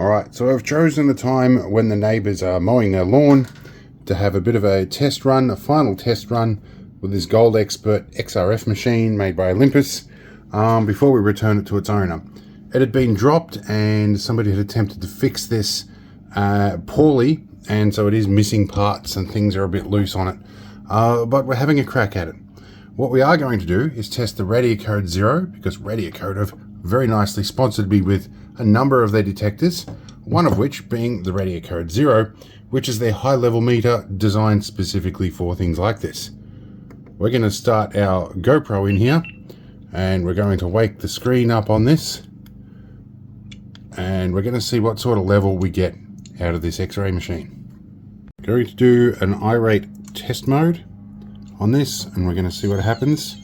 Alright, so I've chosen the time when the neighbours are mowing their lawn to have a bit of a test run, a final test run with this gold Xpert XRF machine made by Olympus before we return it to its owner. It had been dropped and somebody had attempted to fix this poorly, and so it is missing parts and things are a bit loose on it, but we're having a crack at it. What we are going to do is test the Radiacode 0, because Radiacode have very nicely sponsored me with a number of their detectors, one of which being the Radiacode 0, which is their high-level meter designed specifically for things like this. We're going to start our GoPro in here, and we're going to wake the screen up on this, and we're going to see what sort of level we get out of this X-ray machine. Going to do an irate test mode on this, and we're going to see what happens.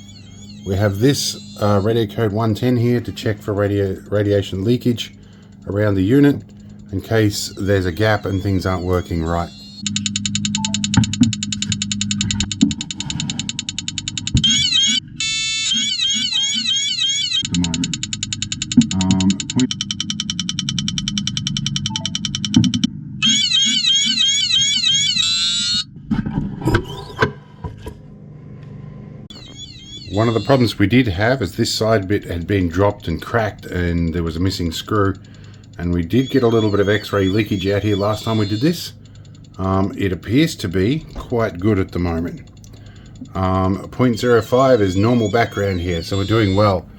We have this Radiacode 110 here to check for radiation leakage around the unit in case there's a gap and things aren't working right. One of the problems we did have is this side bit had been dropped and cracked and there was a missing screw, and we did get a little bit of X-ray leakage out here last time we did this. It appears to be quite good at the moment. 0.05 is normal background here, so we're doing well.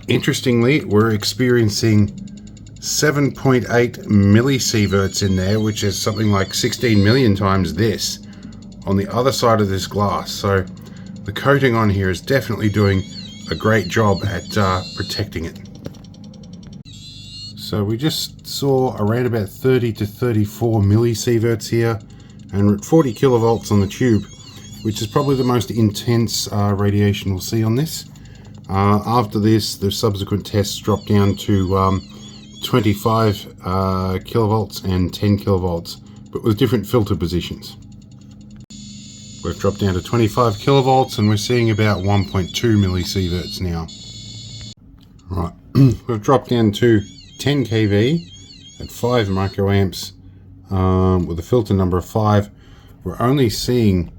Interestingly, we're experiencing 7.8 millisieverts in there, which is something like 16 million times this on the other side of this glass. So the coating on here is definitely doing a great job at protecting it. So we just saw around about 30 to 34 millisieverts here, and we're at 40 kilovolts on the tube, which is probably the most intense radiation we'll see on this. After this, the subsequent tests drop down to 25 kilovolts and 10 kilovolts, but with different filter positions. We've dropped down to 25 kilovolts and we're seeing about 1.2 millisieverts now. Right, we've dropped down to 10 kV at 5 microamps with a filter number of 5. We're only seeing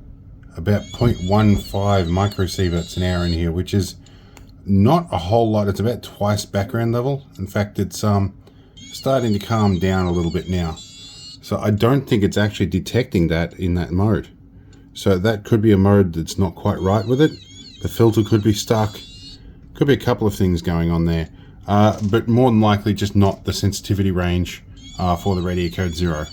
about 0.15 microsieverts an hour in here, which is not a whole lot. It's about twice background level. In fact, it's starting to calm down a little bit now. So I don't think it's actually detecting that in that mode. So that could be a mode that's not quite right with it. The filter could be stuck. Could be a couple of things going on there. But more than likely just not the sensitivity range for the Radiacode 0.